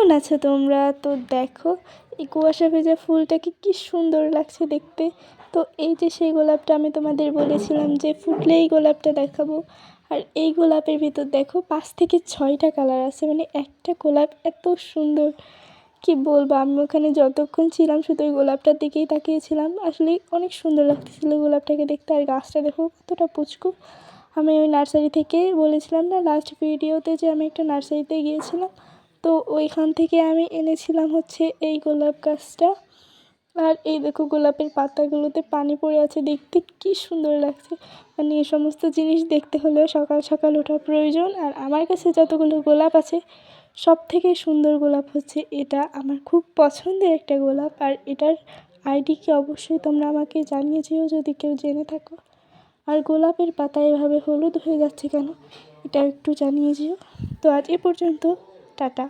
কেমন আছো তোমরা? তো দেখো এই কুয়াশা ভেজা ফুলটাকে কি সুন্দর লাগছে দেখতে। তো এই যে সেই গোলাপটা আমি তোমাদের বলেছিলাম যে ফুটলে এই গোলাপটা দেখাবো। আর এই গোলাপের ভিতর দেখো 5 থেকে 6টা কালার আছে, মানে একটা গোলাপ এত সুন্দর কি বলবো। আমি ওখানে যতক্ষণ ছিলাম শুধু ওই গোলাপটার দিকেই তাকিয়েছিলাম, আসলে অনেক সুন্দর লাগতেছিল গোলাপটাকে দেখতে। আর গাছটা দেখো কতটা পুচকু। আমি ওই নার্সারি থেকে বলেছিলাম না লাস্ট ভিডিওতে যে আমি একটা নার্সারিতে গিয়েছিলাম, তো ওইখান থেকে আমি এনেছিলাম হচ্ছে এই গোলাপ গাছটা। আর এই দেখো গোলাপের পাতাগুলোতে পানি পড়ে আছে, দেখতে কি সুন্দর লাগছে। মানে এই সমস্ত জিনিস দেখতে হলেও সকাল সকাল ওঠা প্রয়োজন। আর আমার কাছে যতগুলো গোলাপ আছে সব থেকে সুন্দর গোলাপ হচ্ছে এটা, আমার খুব পছন্দের একটা গোলাপ। আর এটার আইডি কি অবশ্যই তোমরা আমাকে জানিয়ে যেও যদি কেউ জেনে থাকো। আর গোলাপের পাতা এভাবে হলুদ হয়ে যাচ্ছে কেন, এটা একটু জানিয়ে যেও। তো আজ এ পর্যন্ত, টাটা।